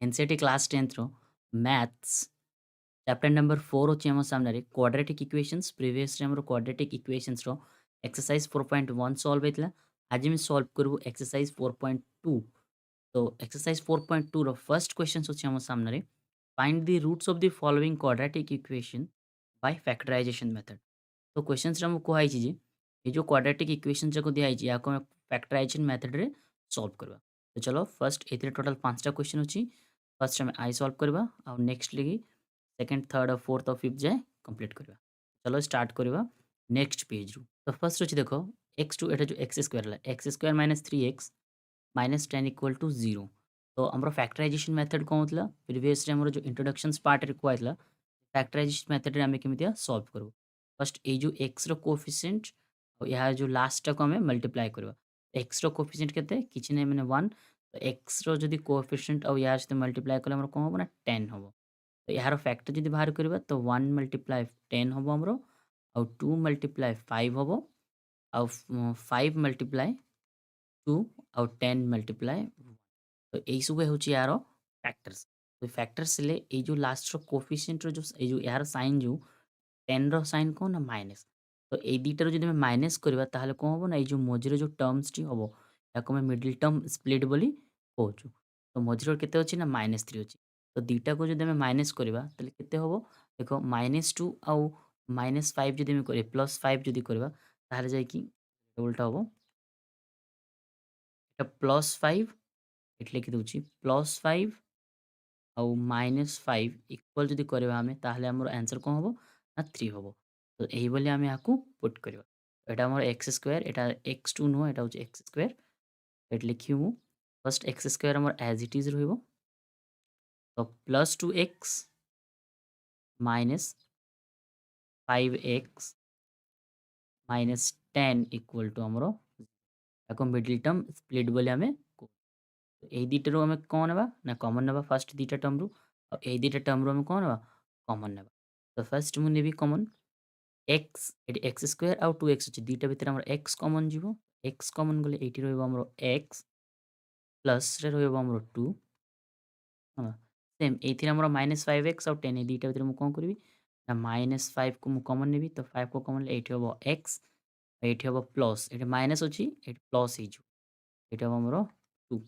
NCERT class 10th रो maths chapter number 4 होची हम सामने क्वाड्रेटिक इक्वेशंस प्रीवियस रे हमरो क्वाड्रेटिक इक्वेशंस रो एक्सरसाइज 4.1 सॉल्व हेतला आज हम सॉल्व करबो एक्सरसाइज 4.2 तो एक्सरसाइज 4.2 रो फर्स्ट क्वेश्चन होची हम सामने find the roots of the following quadratic equation by factorisation method तो क्वेश्चंस रे हम को जे ये जो क्वाड्रेटिक इक्वेशन जको दिया या को फैक्टराइजेशन मेथड रे सॉल्व करबा तो चलो फर्स्ट एथिरे टोटल 5टा क्वेश्चन होची फर्स्ट हम आई सॉल्व करबा और नेक्स्ट लगी सेकंड थर्ड और फोर्थ और फिफ्थ जाए कंप्लीट करबा चलो स्टार्ट करबा नेक्स्ट पेज रू तो फर्स्ट होची देखो x2 एटा जो x स्क्वायर है x² - 3x - 10 = 0 तो हमरो फैक्टराइजेशन मेथड कोन होतला प्रीवियस रे हमरो जो इंट्रोडक्शंस पार्ट रे कोइतला फैक्टराइजेशन मेथड रे हम केमितिया सॉल्व करबो फर्स्ट ए जो x रो कोएफिशिएंट और यहाँ जो लास्ट को हमें मल्टीप्लाई करबा x रो कोएफिशिएंट केते किछि नै माने 1 तो x रो जदी कोएफिशिएंट और यार से मल्टीप्लाई करले हमरो कोन होबो ना 10 होबो तो यार फैक्टर जदी बाहर करबा तो 1 × 10 होबो हमरो और 2 × 5 होबो और 5 × 2 और 10 × 1 तो এই सब होची यार फैक्टर्स तो फैक्टर्स ले ए जो लास्ट रो कोएफिशिएंट रो जो ए जो यार साइन जो 10 रो साइन कोन ना माइनस तो ए दुइटार जदि माइनस करबा ताहले कोन होबो ना ए जो मझिरे जो टर्म्स टी होबो याको हम मिडल टर्म स्प्लिट बोली कहउछु तो मझिरे केते अछि ना -3 अछि तो दुइटा को जदि हम माइनस करबा ताहले केते होबो देखो -2 और -5 जदि हम करे +5 जदि करबा ताहले जाय कि उल्टा होबो एटा +5 एट लिखि दउछि +5 और -5 इक्वल जदि करबा हमें ताहले हमर आंसर कोन होबो ना 3 होबो तो एही बोली हम याकू पुट करबा एटा हमर x² एटा x2 नो एटा होछि x² एट लिखिमु फर्स्ट x² हमर एज इट इज रहइबो तो +2x - 5x - 10 इक्वल टू हमरो याको मिडल टर्म स्प्लिट बोली हमें तो এই দুইটারও আমি কমন নেবা না কমন নেবা ফার্স্ট দুইটা টর্মরু আর এই দুইটা টর্মরু আমি কমন নেবা কমন নেবা তো ফার্স্ট মু নেবি কমন x এটি x স্কয়ার আর 2x আছে দুইটা ভিতরে আমার x কমন যাব x কমন গলে এইটি রইব আমার x প্লাস রে রইব আমার 2 হ্যাঁ সেম এইথিরে আমার -5x আর 10 এই দুইটা ভিতরে মু কোন করবি না -5 কো মু কমন নেবি তো 5 কো কমন লে এইটি হবো x এইটি হবো প্লাস এটা মাইনাস ଅଛି এটি প্লাস হই যাব এটা হবো আমার 2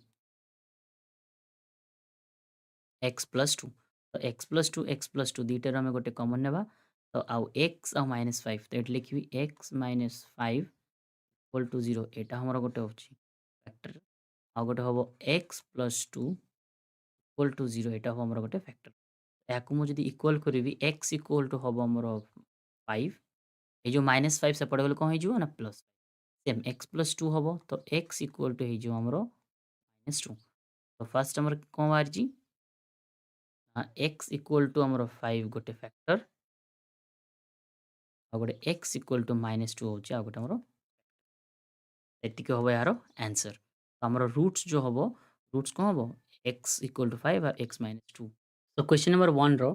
x + 2 तो x + 2 x + 2 दुइटार आमे गोटे कॉमन नेबा तो आउ x आ -5 तो एटी लिखिबि x - 5 = 0 एटा हमर गोटे होछि फैक्टर आ गोटे होबो x + 2 = 0 एटा हो हमर गोटे फैक्टर याकु मु जदि इक्वल करिवि x = होबो हमर 5 ए जो -5 सेपटे गले कोन होई जिवो ना प्लस सेम x + 2 होबो तो x = होई जिवो हमर -2 तो फर्स्ट हमर कोन बाहरजी x = हमर 5 गोटे फैक्टर आ गोटे x = -2 होछि आ गोटे हमर एतिके होबो यार आंसर तो हमर रूट्स जो होबो रूट्स कोन होबो x = 5 और x - 2 तो क्वेश्चन नंबर 1 रो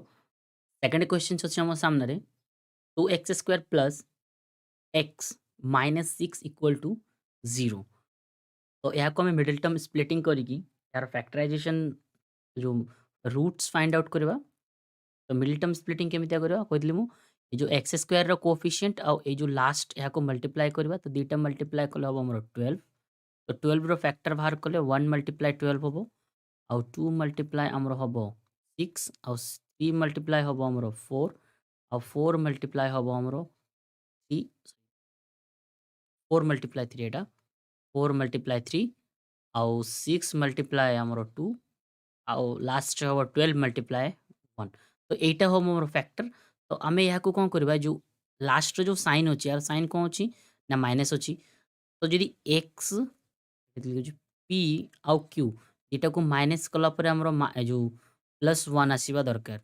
सेकंड क्वेश्चन अछि हमर सामने रे 2x² + x - 6 = 0 तो या को हम मिडल टर्म स्प्लिटिंग करिकी यार फैक्टराइजेशन जो रूट्स फाइंड आउट करबा तो मिडल टर्म स्प्लिटिंग केमितिया करबा कहतली मु ए जो x² रो कोएफिशिएंट और ए जो लास्ट या को मल्टीप्लाई करबा तो दुइटा मल्टीप्लाई कले होबो हमर 12 तो 12 रो फैक्टर बाहर कले 1 × 12 होबो और 2 × हमर होबो 6 और 3 × होबो हमर 4 और 4 × होबो हमर 3 4 × 3 एटा 4 × 3 और 6 × हमर 2 और लास्ट होबो 12 × 1 तो एटा हो मोर फैक्टर तो आमे यहाँ को कौन करबा जो लास्ट जो साइन होची यार साइन कौन होची ना माइनस होची तो जदि x p आउ q एटा को माइनस कला पर हमरो जो +1 आसीबा दरकार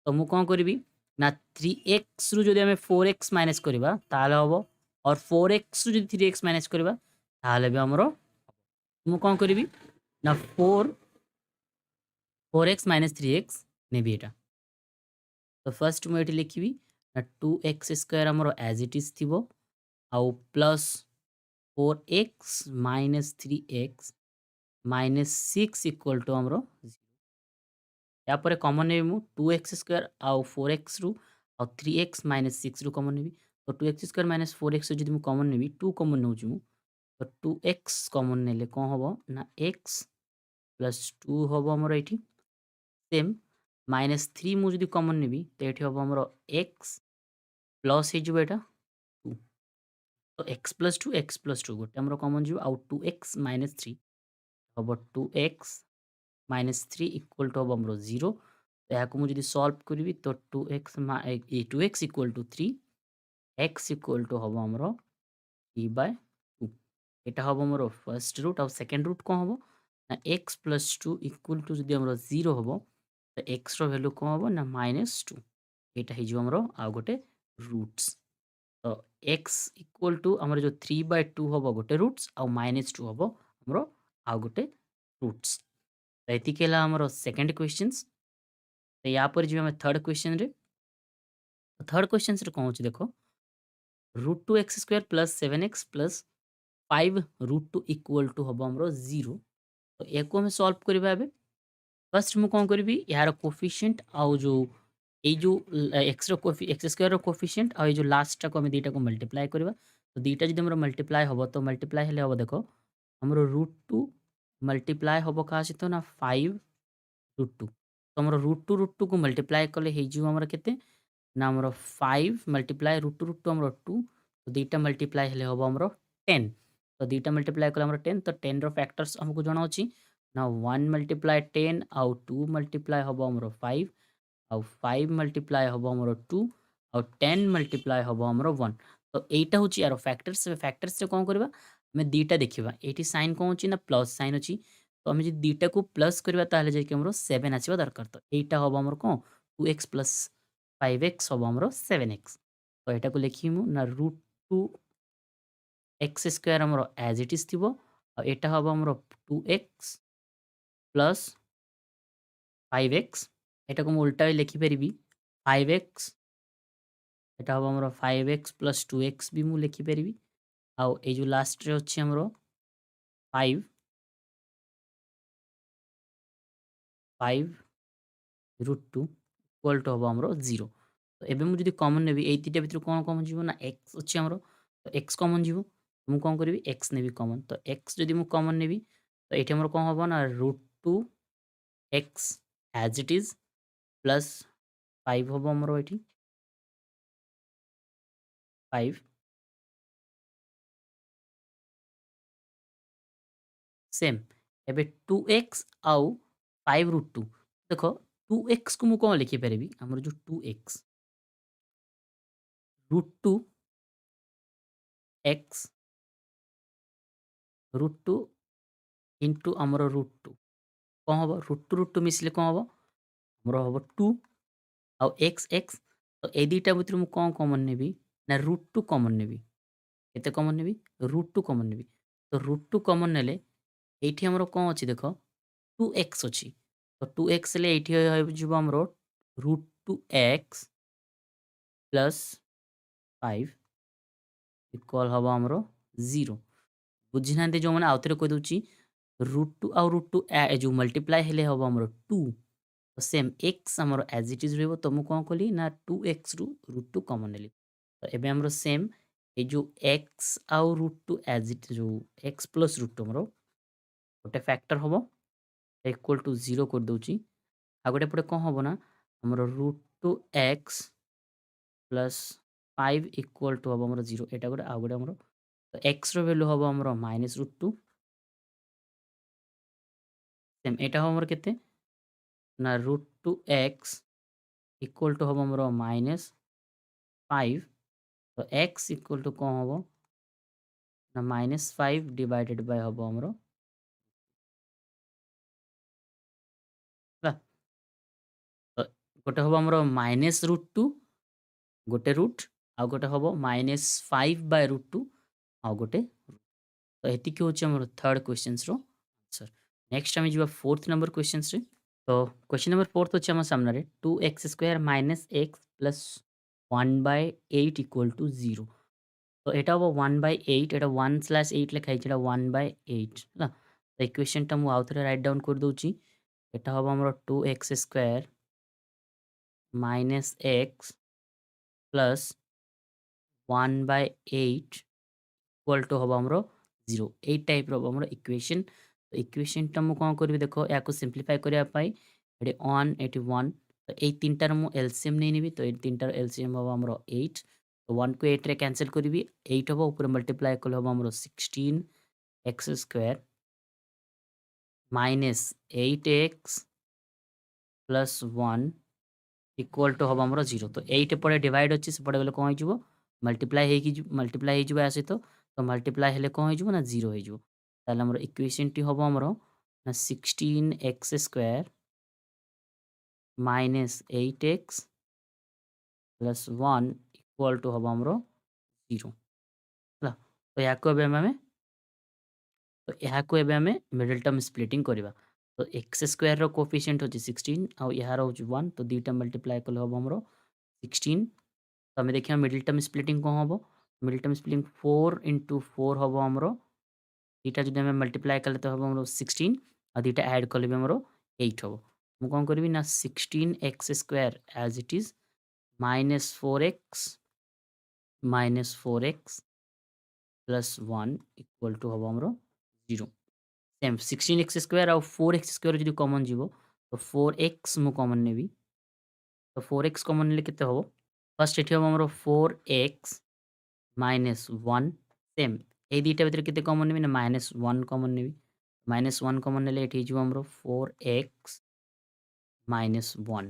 तो मु कौन करबी ना 3x रु जदि हमें 4x माइनस करबा ताले होबो और 4x रु जदि 3x माइनस करबा ताले भी हमरो मु कौन करबी ना 4x - 3x नेबी एटा तो फर्स्ट मु एठी लिखिबी ना 2x² हमरो एज इट इज थिबो आउ प्लस 4x - 3x - 6 = हमरो 0 या पर कॉमन नेबी मु 2x स्क्वायर आउ 4x रु आउ 3x माइनस 6 रु कॉमन नेबी तो 2x स्क्वायर माइनस 4x जदि मु कॉमन नेबी 2 कॉमन नउछु मु तो 2x कॉमन नेले कोन हबो ना x प्लस 2 हबो हमर एठी सेम माइनस 3 मु जदि कॉमन नेबी तो एठी हबो हमर x प्लस हे जिवो एटा 2 तो x प्लस 2 गोटे हमर कॉमन जिवो आउ 2x माइनस 3 हबो 2x माइनस 3 इक्वल टू हबो हमर 0 तो याकू मु जदि सॉल्व करबी तो 2x equal to 3 x equal to हबो हमर 3/2 एटा हबो हमर फर्स्ट रूट और सेकंड रूट कोन हबो ना x प्लस 2 इक्वल टू जदि हमर 0 हबो तो x रो वैल्यू कोन हबो ना -2 एटा हे जिवो हमर आ गोटे रूट्स तो x इक्वल टू हमर जो 3/2 हबो गोटे रूट्स और -2 हबो हमर आ गोटे रूट्स तो एति केला हमर सेकंड क्वेश्चंस तो या पर जिवे हम थर्ड क्वेश्चन रे थर्ड क्वेश्चन रे कोन होची देखो √2x² plus 7x plus 5 √2 equal to हबो हमरो 0 तो एको हम सॉल्व करबा एबे फर्स्ट मु कोन करबी यार कोफिशिएंट आउ जो ए जो एक्स रो एक्स स्क्वायर रो कोफिशिएंट आ जो लास्ट टा को हम दीटा को मल्टीप्लाई करबा तो दीटा जदि हमरो मल्टीप्लाई हबो तो मल्टीप्लाई हेले हबो देखो हमरो √2 मल्टीप्लाई हबो का सहित ना 5 √2 तो हमरो √2 को मल्टीप्लाई कले हे जिवो हमरो केते ना हमरो 5 मल्टीप्लाई √2 हमरो 2 तो दीटा मल्टीप्लाई हेले हबो हमरो 10 तो दीटा मल्टीप्लाई कले हमरो 10 तो 10 रो फैक्टर्स हमको जणा अछि ना 1 मल्टीप्लाई 10 आउ 2 मल्टीप्लाई हबो हमरो 5 आउ 5 मल्टीप्लाई हबो हमरो 2 आउ 10 मल्टीप्लाई हबो हमरो 1 तो एटा होची यार फैक्टर्स से कोन करबा हमें दीटा देखिबा एटी साइन कोन होची ना प्लस साइन होची तो हम जे दीटा को प्लस करबा ताले जे कि हमरो 7 आसीबा दरकार तो एटा हबो हमरो कोन 2x प्लस 5x हबो हमरो 7x तो एटा को लिखिमु ना √2 एक्स स्क्वायर हमरो एज इट इज थिबो आ एटा हबो हमरो 2x प्लस 5x एटा को मु उल्टा लिखि परिबी 5x एटा हबो हमरो 5x प्लस 2x भी मु लिखि परिबी आउ ए जो लास्ट रे अछि हमरो 5 5 √2 इक्वल टू हबो हमरो 0 तो एबे मु जदि कॉमन नेबी ए तीटा भितर कोन कॉमन जीवो ना x अछि हमरो तो x कॉमन जीवो मु कोन करबी x नेबी कॉमन तो x जदि मु कॉमन नेबी तो एठी हमरो कोन हबो ना √2 x as it is plus 5 हबो हमरो एठी 5 सेम एबे 2x आउ 5 √2 देखो 2x को मु कोन लिखि परिबी हमरो जो 2x √2 x √2 इंटू हमरो √2 कोन हबो √2 मिसले कोन हबो हमरो हबो 2 आउ x तो ए दुइटा भितर मु कोन कॉमन नेबी ना √2 कॉमन नेबी केते कॉमन नेबी √2 कॉमन नेबी तो √2 कॉमन नेले एठी हमरो कोन अछि देखो 2x अछि तो 2x ले एठी जिवो हमरो √2x प्लस 5 इक्वल हबो हमरो 0 बुझी नांते जो माने आउथरे कहि दउची √2 आउ √2 ए जो मल्टीप्लाई हेले हबो हमरो 2 तो सेम x हमरो एज इट इज रहबो तो मु कोन कली ना 2x रु √2 कॉमन नेली तो एबे हमरो सेम ए जो x आउ √2 एज इट जो x प्लस √2 हमरो गोटे फैक्टर हबो इक्वल टू 0 कर दउची आ गोटे पटे कोन हबो ना हमरो √2x प्लस 5 इक्वल टू हबो हमरो 0 एटा गोटे आ गोटे हमरो तो x रो वैल्यू हबो हमरो -√2 सेम एटा हबो हमरो केते ना √2x इक्वल टू हबो हमरो -5 तो x इक्वल टू कोन हबो ना -5 डिवाइडेड बाय हबो हमरो ହେଲା तो गोटे हबो हमरो -√2 गोटे रूट आ गोटे हबो -5/√2 आ गोटे तो एतिकी होची हमरो थर्ड क्वेश्चंस रो आंसर नेक्स्ट हम जिबा फोर्थ नंबर क्वेश्चंस रे तो क्वेश्चन नंबर फोर्थ होची हम सामने रे 2x² - x plus 1/8 equal to 0 तो एटा हबो 1/8 एटा 1/8 लेखा हेछि एटा 1/8 ହେଲା तो इक्वेशन टा मु आउथरे राइट डाउन कर दउची এটা হবো আমরা 2x² minus x plus 1/8 equal to ହବ ଆମର 0 ଏଇ ଟାଇପ୍ର ହବ ଆମର ଇକ୍ୱେସନ୍। ତ ଇକ୍ୱେସନ୍ଟା ମୁଁ କ'ଣ କରିବି ଦେଖ ୟାକୁ ସିମ୍ପ୍ଲିଫାଏ କରିବା ପାଇଁ ଏଠି 1 ଏଠି 1 ତ ଏଇ ତିନିଟାର ମୁଁ ଏଲସିଏମ୍ ନେଇନେବି। ତ ଏଇ ତିନିଟାର ଏଲସିଏମ୍ ହବ ଆମର 8 ତ 1କୁ 8ରେ କ୍ୟାନସେଲ୍ କରିବି 8 ହବ ଉପରେ ମଲ୍ଟିପ୍ଲାଏ କଲେ ହବ ଆମର 16x² minus 8x plus 1 equal to ହବ ଆମର 0 ତ 8 ଏପଟେ ଡିଭାଇଡ୍ ଅଛି ସେପଟେ ଗଲେ କ'ଣ ହେଇଯିବ ମଲ୍ଟିପ୍ଲାଏ ହେଇଯିବ ୟା ସହିତ ତ ମଲ୍ଟିପ୍ଲାଏ ହେଲେ କ'ଣ ହେଇଯିବ ନା 0 ହେଇଯିବ। ତାହେଲେ ଆମର ଇକ୍ୱେସନ୍ଟି ହବ ଆମର ନା 16x² minus 8x plus 1 equal to ହବ ଆମର 0 ହେଲା। ତ ଏହାକୁ ଏବେ ଆମେ ମିଡଲ୍ ଟର୍ମ ସ୍ପ୍ଲିଟିଂ କରିବା। ତ x² କୋଏଫିସିଏଣ୍ଟ ହେଉଛି 16 ଆଉ ଏହାର ହେଉଛି 1 ତ ଦୁଇଟା ମଲ୍ଟିପ୍ଲାଏ କଲେ ହବ ଆମର 16। ତ ଆମେ ଦେଖିବା ମିଡଲ୍ ଟର୍ମ ସ୍ପ୍ଲିଟିଂ କ'ଣ ହବ ମିଡଲ୍ ଟର୍ମ ସ୍ପ୍ଲିଟିଂ 4 × 4 ହବ ଆମର ଦୁଇଟା ଯଦି ଆମେ ମଲ୍ଟିପ୍ଲାଏ କଲେ ତ ହବ ଆମର 16 ଆଉ ଦୁଇଟା ଆଡ୍ କଲେ ବି ଆମର 8 ହବ। ମୁଁ କ'ଣ କରିବି ନା 16x² as it is minus 4x plus 1 equal to ହବ ଆମର 0 ସେମ୍ 16x² ଆଉ 4x² ଯଦି କମନ୍ ଯିବ ତ 4x ମୁଁ କମନ୍ ନେବି ତ 4x କମନ୍ ନେଲେ କେତେ ହବ ଫାର୍ଷ୍ଟ ଏଠି ହବ ଆମର 4x minus 1 सेम এই দুইটা ভিতরে কেতে কমন নেবি না -1 কমন নেবি -1 কমন নেলে এটি হইଯିବ ଆମର 4x -1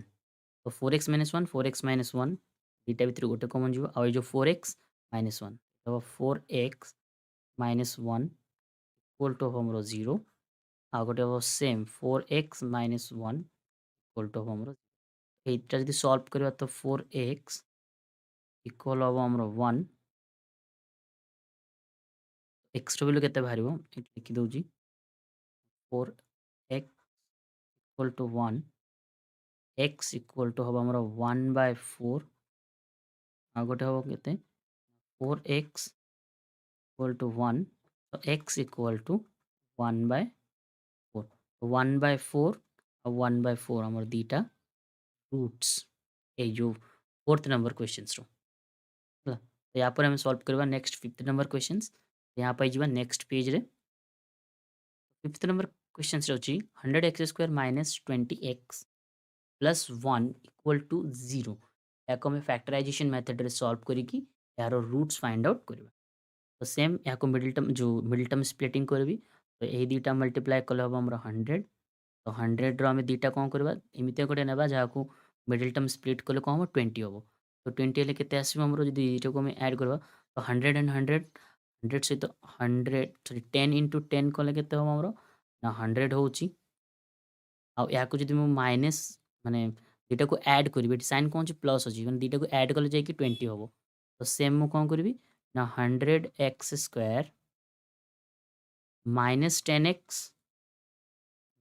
তো 4x -1 4x -1 দুইটা ভিতরে গোটে কমন ଯିବ ଆଉ এই जो 4x -1 তো 4x -1 इक्वल टू हब ଆମର 0 ଆଉ ଗୋଟେ ହବ same 4x -1 equal to hub ଆମର এইটা যদি সলভ କରିବା ତ 4x इक्वल हब ଆମର 1 x ର ভ্যালু কেতে বাহারিব এটি লিখি দউজি 4x equal to 1 x equal to হব আমরা 1/4 ଆଉ ଗୋଟେ ହବ କେତେ 4x equal to 1 ତ x equal to 1/4 1/4 ଆଉ 1/4 ଆମର ଦୁଇଟା रूट्स এই जो 4th नंबर क्वेश्चंस रो ହେଲା ତ ୟା ପରେ ଆମେ ସଲ୍ଭ କରିବା ନେକ୍ସଟ 5th ନମ୍ବର କ୍ୱେଶ୍ଚନ୍ସ यहाँ पे ଯିବା ନେକ୍ସଟ ପେଜରେ 5th ନମ୍ବର କ୍ୱେଶ୍ଚନ୍ସରେ ଅଛି 100x² minus 20x plus 1 equal to 0 याको ଆମେ ଫ୍ୟାକ୍ଟରାଇଜେସନ୍ ମେଥଡ଼ରେ ସଲ୍ଭ କରିକି ଏହାର ରୁଟ୍ସ ଫାଇଣ୍ଡ ଆଉଟ୍ କରିବା। ତ ସେମ୍ ଏହାକୁ ମିଡଲ୍ ଟର୍ମ ସ୍ପ୍ଲିଟିଂ କରିବି ତ ଏହି ଦୁଇଟା ମଲ୍ଟିପ୍ଲାଏ କଲେ ହେବ ଆମର 100 ତ 100ର ଆମେ ଦୁଇଟା କ'ଣ କରିବା ଏମିତି ଗୋଟେ ନେବା ଯାହାକୁ ମିଡଲ୍ ଟର୍ମ ସ୍ପ୍ଲିଟ୍ କଲେ କ'ଣ ହେବ 20 ହେବ ତ 20 ହେଲେ କେତେ ଆସିବ ଆମର ଯଦି ଏଇଟାକୁ ଆମେ ଆଡ଼୍ କରିବା ତ 100 and 100 ସହିତ 100 ସରି 10 × 10 କଲେ କେତେ ହେବ ଆମର ନା 100 ହେଉଛି ଆଉ ଏହାକୁ ଯଦି ମୁଁ ମାଇନସ୍ ମାନେ ଦୁଇଟାକୁ ଆଡ଼୍ କରିବି ଏଠି ସାଇନ୍ କ'ଣ ଅଛି ପ୍ଲସ୍ ଅଛି ମାନେ ଦୁଇଟାକୁ ଆଡ଼୍ କଲେ ଯାଇକି 20 ହେବ ତ ସେମ୍ ମୁଁ କ'ଣ କରିବି ନା 100x²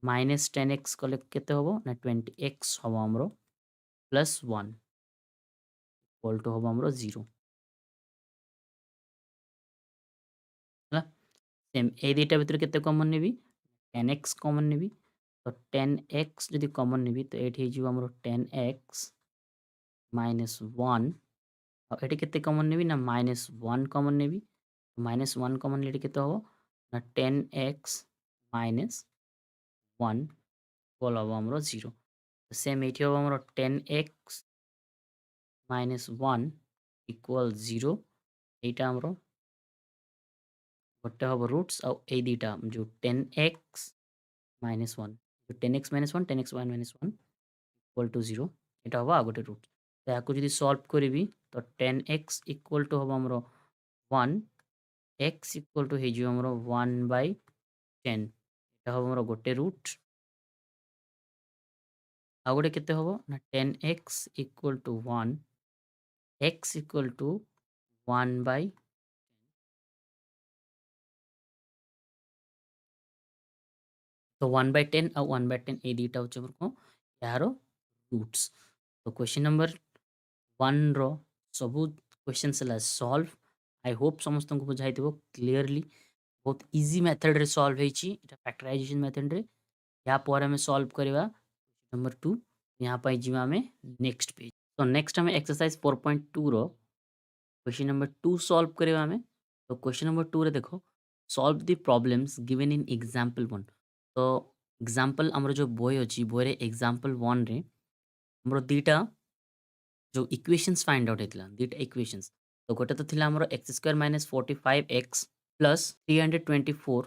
-10x କଲେ କେତେ ହେବ ନା 20x ହେବ ଆମର ପ୍ଲସ୍ 1 ଇକ୍ୱାଲ୍ ଟୁ ହେବ ଆମର 0 ହେଲା। सेम এই দুইটা ভিতরে কেতে কমন নেবি 10x কমন নেবি তো 10x যদি কমন নেবি তো এটি হয়ে যাব আমার 10x -1 ଆଉ ଏଠି କେତେ କମନ୍ ନେବି ନା -1 କମନ୍ ନେବି -1 କମନ୍ ନେଲେ ଏଠି କେତେ ହେବ ନା 10x -1 ଇକ୍ୱାଲ୍ ହେବ ଆମର 0 ସେମ୍ ଏଇଠି ହେବ ଆମର 10x -1 ଇକ୍ୱାଲ୍ 0 এইটা ଆମର ଗୋଟେ ହେବ ରୁଟ୍ସ ଆଉ ଏଇ ଦୁଇଟା ଯେଉଁ 10x -1 10x -1 10x -1 equal to 0 এটা ହେବ ଆଉ ଗୋଟେ ରୁଟ୍ ତ ୟାକୁ ଯଦି ସଲ୍ଭ କରିବି ତ 10x ଇକ୍ୱାଲ୍ ଟୁ ହେବ ଆମର 1 x ଇକ୍ୱାଲ୍ ଟୁ ହେଇଯିବ ଆମର 1/10 এটা ହେବ ଆମର ଗୋଟେ ରୁଟ୍ ଆଉ ଗୋଟେ କେତେ ହେବ ନା 10x equal to 1 x equal to 1/10 ତ 1/10 ଆଉ 1/10 এই ଦୁଇଟା ହେଉଛି ଆମର କ'ଣ ଏହାର ରୁଟ୍ସ ତ କ୍ୱେଶ୍ଚନ୍ ନମ୍ବର 1ର ସବୁ କ୍ୱେଶ୍ଚନ୍ସ ହେଲା ସଲ୍ଭ ଆଇ ହୋପ୍ ସମସ୍ତଙ୍କୁ ବୁଝାଇଥିବ କ୍ଲିୟରଲି ବହୁତ ଇଜି ମେଥଡ଼ରେ ସଲ୍ଭ ହେଇଛି ଏଇଟା ଫ୍ୟାକ୍ଟରାଇଜେସନ୍ ମେଥଡ଼ରେ या पर आम सॉल्व करवा नंबर 2 यहाँ पर जी आम नेक्स्ट पेज। तो नेक्स्ट आम एक्सरसाइज 4.2 रो क्वेश्चन नंबर 2 सॉल्व करवा आम। तो क्वेश्चन नंबर 2 रे देखो solve the problems given in example 1। तो एग्जांपल हमर जो बोय अछि बोय रे एग्जांपल 1 रे हमर दीटा जो इक्वेशंस फाइंड आउट हेतला दीटा इक्वेशंस। तो गोटे तो थिला हमर x² - 45x + 324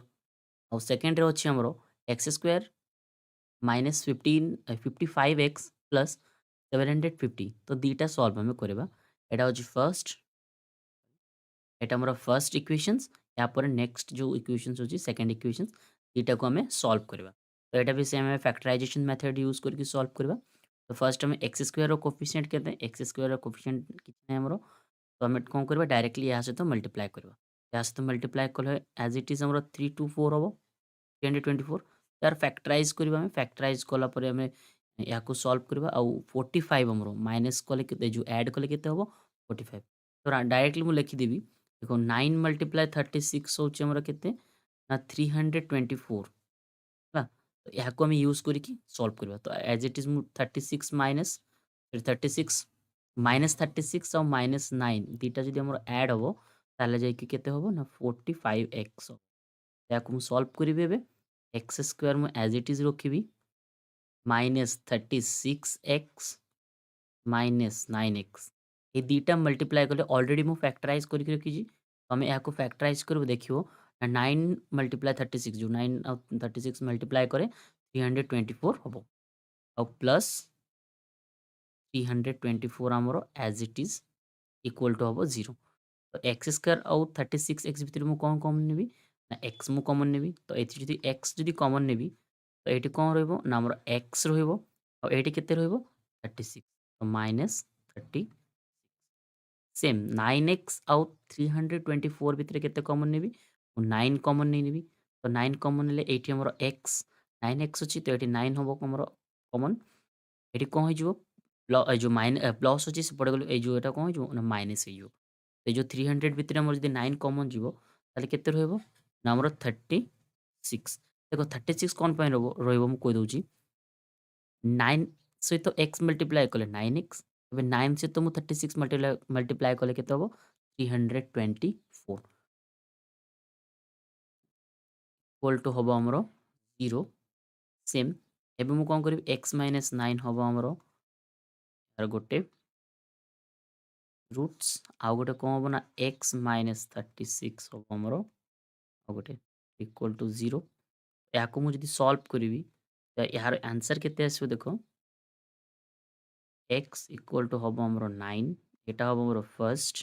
और सेकंड रे अछि हमर x² - 55x + 750। तो दीटा सॉल्व हमें करबा। एटा अछि फर्स्ट, एटा हमर फर्स्ट इक्वेशंस। या पर नेक्स्ट जो इक्वेशंस होची सेकंड इक्वेशंस दीटा को हमें सॉल्व करबा। तो एटा भी सेम हमें फैक्टराइजेशन मेथड यूज करके सॉल्व करबा। तो फर्स्ट हमें x² रो कोएफिशिएंट केते हैं, x² रो कोएफिशिएंट कितने हमरो। तो हमें कौन करबा डायरेक्टली यहाँ से तो मल्टीप्लाई करबा। यहाँ से तो मल्टीप्लाई कले एज इट इज हमरो 324 हबो 324 यार फैक्टराइज करबा। हमें फैक्टराइज कला परे हमें या को सॉल्व करबा आ 45 हमरो माइनस कले केते जो ऐड कले केते हबो 45। तो डायरेक्टली मु लिखि देबी देखो 9 × 36 होचे हमरो केते ना 324 ହେଲା। ତ ଏହାକୁ ଆମେ ୟୁଜ୍ କରିକି ସଲ୍ଭ କରିବା। ତ ଆଜ୍ ଇଟ୍ ଇଜ୍ ମୁଁ 36 ମାଇନସ୍ 36 ମାଇନସ୍ 36 ଆଉ ମାଇନସ୍ 9 ଦୁଇଟା ଯଦି ଆମର ଆଡ଼୍ ହେବ ତାହେଲେ ଯାଇକି କେତେ ହେବ ନା 45x ହେବ। ଏହାକୁ ମୁଁ ସଲ୍ଭ କରିବି ଏବେ। ଏକ୍ସ ସ୍କୋୟାର ମୁଁ ଆଜ୍ ଇଟ୍ ଇଜ୍ ରଖିବି ମାଇନସ୍ 36x ମାଇନସ୍ 9x ଏ ଦୁଇଟା ମଲ୍ଟିପ୍ଲାଏ କଲେ ଅଲରେଡ଼ି ମୁଁ ଫ୍ୟାକ୍ଟରାଇଜ୍ କରିକି ରଖିଛି। ତମେ ଏହାକୁ ଫ୍ୟାକ୍ଟରାଇଜ୍ କରିବ ଦେଖିବ 9 × 36 जो 9 ଆଉ 36 मल्टीप्लाई करे 324 हबो और प्लस 324 हमरो as it is equal to हबो 0। तो एक्स स्क्वायर और 36x भितर मु कौन कॉमन नेबी ना x मु कॉमन नेबी। तो एथि जदी x जदी कॉमन नेबी तो एठी कौन रहइबो ना हमरो x रहइबो और एठी केते रहइबो 36 तो माइनस 30 सेम 9x आउ 324 भितर केते कॉमन नेबी 9 कॉमन नहीं नेबी। तो 9 कॉमन नेले एठी हमरो x 9x अछि तो एठी 9 हबो हमरो कॉमन। एठी कोन हो जिवो ए जो प्लस अछि से पड़े गलो ए जो एटा कोन हो जिवो ना माइनस हो जिवो। ए जो 300 भितर हमरो जदी 9 कॉमन जिवो ताले केते रहइबो ना हमरो 36। देखो 36 कोन पय रहइबो मु कहि दउची 9 सहित x मल्टीप्लाई कले 9x ଏବେ 9 ସହିତ ମୁଁ 36 ମଲ୍ଟିପ୍ଲାଏ କଲେ କେତେ ହେବ 324 ଇକ୍ୱାଲ୍ ଟୁ ହେବ ଆମର 0 ସେମ୍। ଏବେ ମୁଁ କ'ଣ କରିବି x ମାଇନସ୍ 9 ହେବ ଆମର ତାର ଗୋଟେ ରୁଟ୍ସ ଆଉ ଗୋଟେ କ'ଣ ହେବ ନା x ମାଇନସ୍ 36 ହେବ ଆମର ଆଉ ଗୋଟେ ଇକ୍ୱାଲ୍ ଟୁ 0। ଏହାକୁ ମୁଁ ଯଦି ସଲ୍ଭ କରିବି ତ ଏହାର ଆନ୍ସର୍ କେତେ ଆସିବ ଦେଖ x इक्वल टू हम हमरो 9 एटा हम हमरो फर्स्ट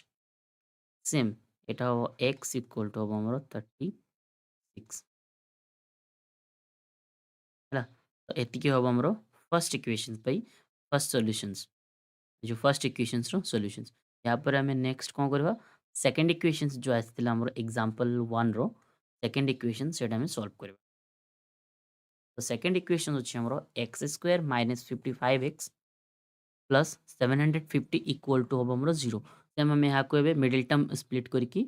सेम एटा हो x इक्वल टू हम हमरो 36 हैला। तो एतिके हम हमरो फर्स्ट इक्वेशन पई फर्स्ट सॉल्यूशंस जो फर्स्ट इक्वेशंस रो सॉल्यूशंस। या पर हमें नेक्स्ट कोन करबा सेकंड इक्वेशंस जो आस्थिला हमरो एग्जांपल 1 रो सेकंड इक्वेशन सेटा हमें सॉल्व करबा। तो सेकंड इक्वेशन अछि हमरो x² - 55x plus 750 equal to हम हमरो 0। सेम हम यहाँ को एबे मिडिल टर्म स्प्लिट करके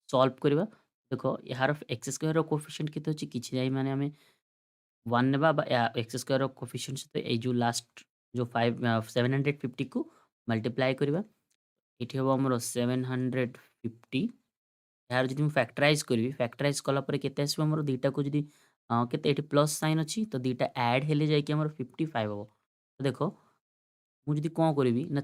सॉल्व करबा। देखो यार x² रो कोएफिशिएंट केते अछि किछि जाई माने हमें 1 नेबा बा x² रो कोएफिशिएंट से ए जो लास्ट जो 750 को मल्टीप्लाई करबा एठी हो हमरो 750 यार जदि हम फैक्टराइज करबी फैक्टराइज कला परे केते आसीबो हमरो दुईटा को जदि केते एठी प्लस साइन अछि तो दुईटा ऐड हेले जाई कि हमरो 55 हबो। तो देखो मु जदि कोन करबी ना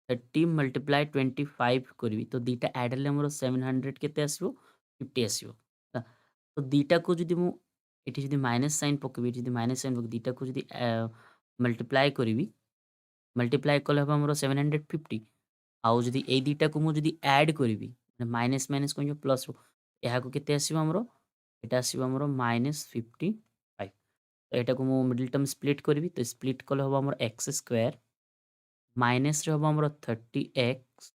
30 मल्टीप्लाई 25 करबी तो दुईटा ऐड हेले हमरो 700 केते आसीबो 50 आसीबो। तो दुईटा को जदि मु एठी जदि माइनस साइन पकेबी जदि माइनस साइन पके दुईटा को जदि मल्टीप्लाई करबी मल्टीप्लाई कले हम हमरो 750 आउ जदि ए दुईटा को मु जदि ऐड करबी माइनस माइनस कहियो प्लस यहाँ को केते आसीबो हमरो एटा आसीबो हमरो -55। तो एटा को मु मिडिल टर्म स्प्लिट करबी तो स्प्लिट कले हबो हमरो x² माइनस रे हबो हमरो 30x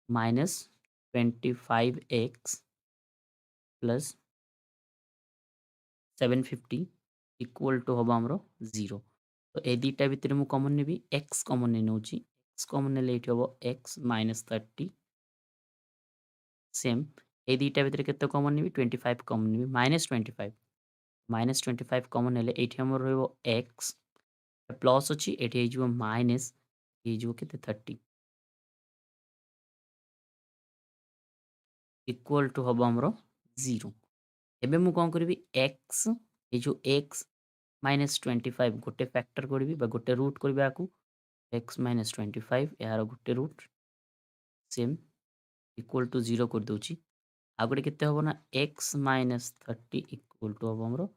minus 25x plus 750 equal to हबो हमरो 0। तो ए दुईटा भितर मु कॉमन नेबी x कॉमन नै नउची x कॉमन नेले एठी हबो x - 30 सेम ए दुईटा भितर केते कॉमन नेबी 25 कॉमन नेबी -25 -25 कॉमन हेले एठी हमर रहइबो x प्लस अछि एठी हेजिबो माइनस हेजिबो केते 30 इक्वल टू हबो हमरो 0 एबे मु कोन करबी x ए जो x -25 गोटे फैक्टर करबी बा गोटे रूट करबी आकू x -25 यार गोटे रूट सेम इक्वल टू 0 कर दोची आ गोटे केते हबो ना x -30 इक्वल टू हबो हमरो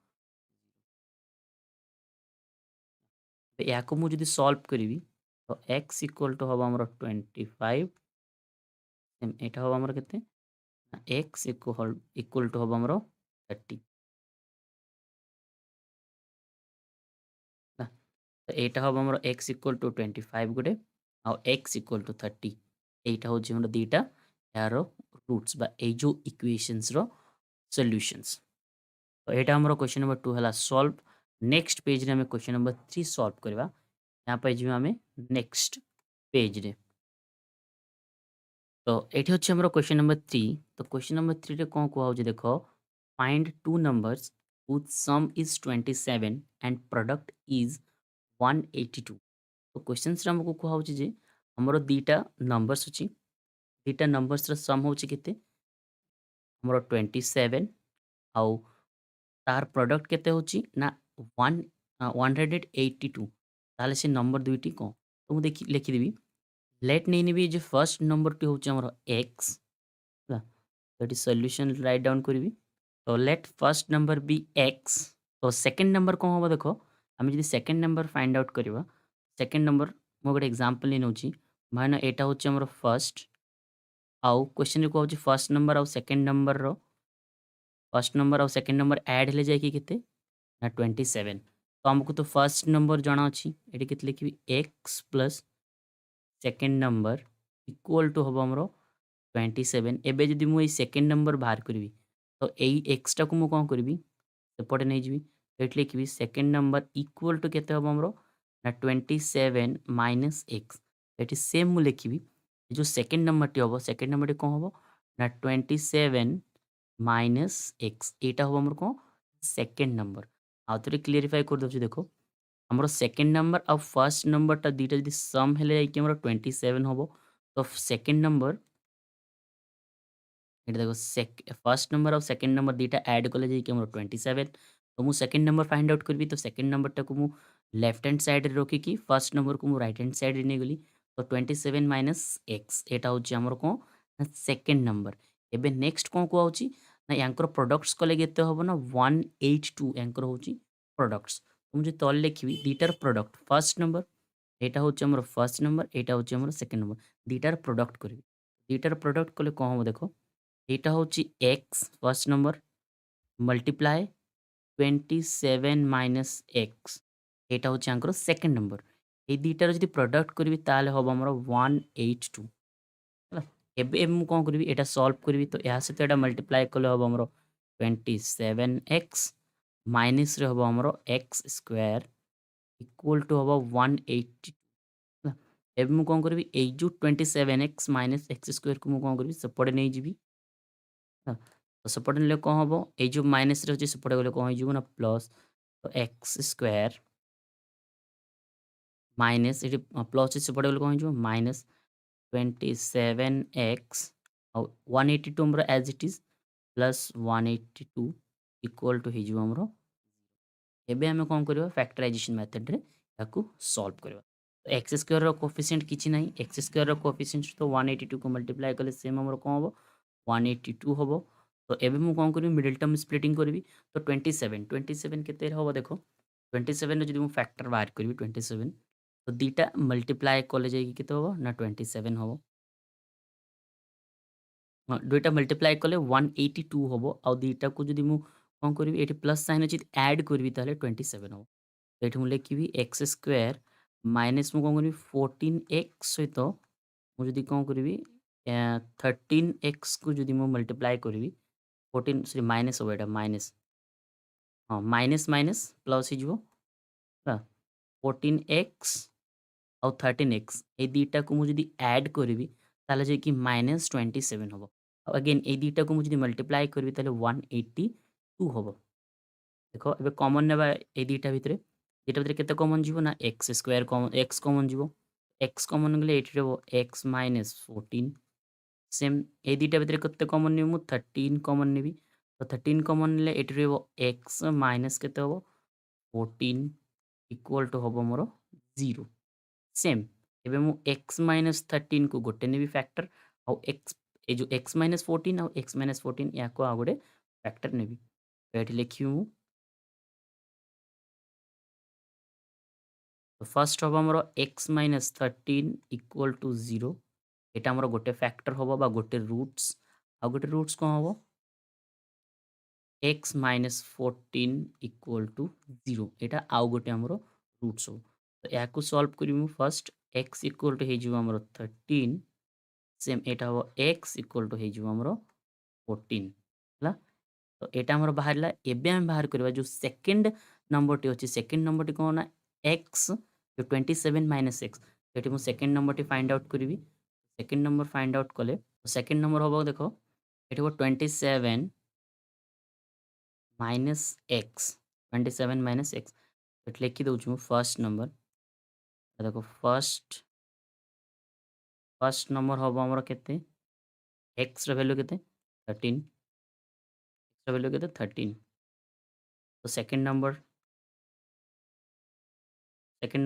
याको मु जदी सॉल्व करबी तो x इक्वल टू हबो हमरो 25 सेम एटा हबो हमरो केते x इक्वल टू हबो हमरो 30 ना तो एटा हबो हमरो x इक्वल टू 25 गोटे आ x इक्वल टू 30 एटा हो जे हमरो दीटा यारो रूट्स बा ए जो इक्वेशंस रो सॉल्यूशंस तो एटा हमरो क्वेश्चन नंबर 2 हला सॉल्व नेक्स्ट पेज रे हमें क्वेश्चन नंबर 3 सॉल्व करबा यहाँ पे जिमे हमें नेक्स्ट पेज रे तो एठी होछि हमरो क्वेश्चन नंबर 3 तो क्वेश्चन नंबर 3 रे कोन कुआ होछि देखो find two numbers whose sum is 27 and product is 182 तो क्वेश्चंस रे हमको कुआ होछि जे हमरो दीटा नंबर्स अछि दीटा नंबर्स रो सम होछि केते हमरो 27 आउ तार प्रोडक्ट केते होछि ना 182 ताले से नंबर दुईटी को तो मु देखि लिखि देबी लेट नहीं नेबी जे फर्स्ट नंबर टी होछि हमरो x ହେଲା तो सॉल्यूशन राइट डाउन करबी तो let first number be x तो सेकंड नंबर कौन होबो देखो हम जदी सेकंड नंबर फाइंड आउट करबा सेकंड नंबर मो गोटे एग्जांपल ले नउची माने एटा होछि हमरो फर्स्ट आउ क्वेश्चन रे को होछि फर्स्ट नंबर आउ second number row first number आउ सेकंड नंबर ऐड हेले जाय कि केते ना 27 तो हमको तो फर्स्ट नंबर जाना अछि एटी केते लिखबी x plus second number equal to हबो हमरो 27 एबे जदि मु ए सेकंड नंबर बाहर करबी तो एई x टा को मु कोन करबी सेपटे नै जिबी एट लिखबी सेकंड नंबर इक्वल टू केते हबो हमरो ना 27 माइनस x एटी सेम मु लिखबी जो सेकंड नंबर टी हबो सेकंड नंबर टी कोन हबो ना 27 माइनस x एटा हबो हमरो कोन सेकंड नंबर आ थोड़ी क्लियरिफाई कर दउची देखो हमरो सेकंड नंबर और फर्स्ट नंबर टा दीटा जदी सम हेले जाय कि हमरो 27 हबो तो सेकंड नंबर एटा देखो फर्स्ट नंबर और सेकंड नंबर दीटा ऐड कले जाय कि हमरो 27 तो मु सेकंड नंबर फाइंड आउट करबी तो सेकंड नंबर टा को मु लेफ्ट हैंड साइड रे रोकी कि फर्स्ट नंबर को मु राइट हैंड साइड रे नै गली तो 27 माइनस x एटा होची हमरो को सेकंड नंबर एबे नेक्स्ट कोन को होची ना यांकर प्रोडक्ट्स कले केते हबो ना 182 यांकर होची प्रोडक्ट्स तो मुझे तल लिखबी दीटार प्रोडक्ट फर्स्ट नंबर एटा होची हमरो फर्स्ट नंबर एटा होची हमरो सेकंड नंबर दीटार प्रोडक्ट करबी दीटार प्रोडक्ट कले कोन हबो देखो एटा होची x first number multiply 27 minus x एटा होची आंकर सेकंड नंबर ए दीटार जदी प्रोडक्ट करबी ताले हबो हमरो 182 हला एबे मु कोन करबी एटा सॉल्व करबी तो या से तो एटा मल्टीप्लाई कले हबो हमरो 27x माइनस रे हबो हमरो x स्क्वायर इक्वल टू हबो 180 ହେଲା ଏବେ ମୁଁ କଣ କରିବି ଏଇ ଯୋଉ 27x ମାଇନସ୍ x ସ୍କୋୟାରକୁ ମୁଁ କଣ କରିବି ସେପଟେ ନେଇଯିବି ହେଲା ତ ସେପଟେ ନେଲେ କଣ ହବ ଏଇ ଯୋଉ ମାଇନସରେ ଅଛି ସେପଟେ ଗଲେ କଣ ହେଇଯିବ ନା ପ୍ଲସ୍ ତ x ସ୍କୋୟାର ମାଇନସ୍ ଏଠି ପ୍ଲସ୍ ଅଛି ସେପଟେ ଗଲେ କଣ ହେଇଯିବ ମାଇନସ୍ 27x ଆଉ 182 ଆମର as it is plus 182 equal to ହେଇଯିବ ଆମର ଏବେ ଆମେ କଣ କରିବା ଫ୍ୟାକ୍ଟରାଇଜେସନ୍ ମେଥଡରେ ତାକୁ ସଲ୍ଭ କରିବା एक्स स्क्वायर कोफिशिएंट किछि नाही एक्स स्क्वायर कोफिशिएंट तो 182 को मल्टीप्लाई कले सेम हमर कोन हबो 182 हबो तो एबे मु कोन करबी मिडिल टर्म स्प्लिटिंग करबी तो 27 केते हबो देखो 27 रे जदि मु फैक्टर बाहर करबी 27 तो दीटा मल्टीप्लाई कले जाई केते हबो ना 27 हबो दुईटा मल्टीप्लाई कले 182 हबो आ दीटा को जदि मु कोन करबी एठी प्लस साइन अछि ऐड करबी ताले 27 हबो एठी मु लिखिबी एक्स स्क्वायर माइनस मु कोन करबी 14x सहित मु जदि कोन करबी 13x को जदि मु मल्टीप्लाई करबी 14 सॉरी माइनस हो एटा माइनस हां माइनस माइनस प्लस हो जिवो हा 14x और 13x ए दीटा को मु जदि ऐड करबी ताले जे कि -27 हबो अगेन ए दीटा को मु जदि मल्टीप्लाई करबी ताले 182 हबो देख ए कमन नेबा ए दुईटा भितर केते कमन जीवो ना एक्स स्क्वायर कमन एक्स कमन जीवो एक्स कमन गले एठी रहबो एक्स माइनस 14 सेम ए दुईटा भितर केते कमन नेबी मु 13 कमन नेबी तो 13 कमन नेले एठी रहबो एक्स माइनस केते हबो 14 इक्वल टू हबो मोर 0 सेम एबे मु एक्स माइनस 13 को गोटे नेबी फैक्टर आउ एक्स ए जो एक्स माइनस 14 आउ एक्स माइनस 14 या को आ गोटे फैक्टर नेबी तो एठी लिखिबि मु तो फर्स्ट हम हमरो x माइनस 13 इक्वल टू 0 एटा हमरो गोटे फैक्टर होबो बा गोटे रूट्स आ गोटे रूट्स कोन होबो x माइनस 14 इक्वल टू 0 एटा आउ गोटे हमरो रूट्स हो तो या को सॉल्व करिमु फर्स्ट x इक्वल टू हे जिवो हमरो 13 सेम एटा हो x इक्वल टू हे जिवो हमरो 14 हला तो एटा हमरो बाहरला एबे हम बाहर करबा जो सेकंड नंबर टी अछि सेकंड नंबर टी कोन ना x जो 27 माइनस x एटी मु सेकंड नंबर टी फाइंड आउट करिवि सेकंड नंबर फाइंड आउट कले सेकंड नंबर होबो देखो एटी हो 27 माइनस x 27 माइनस x एट लिखि दउ छु फर्स्ट नंबर देखो फर्स्ट नंबर होबो हमरो केते x र वैल्यू केते 13 x र वैल्यू केते 13 तो सेकंड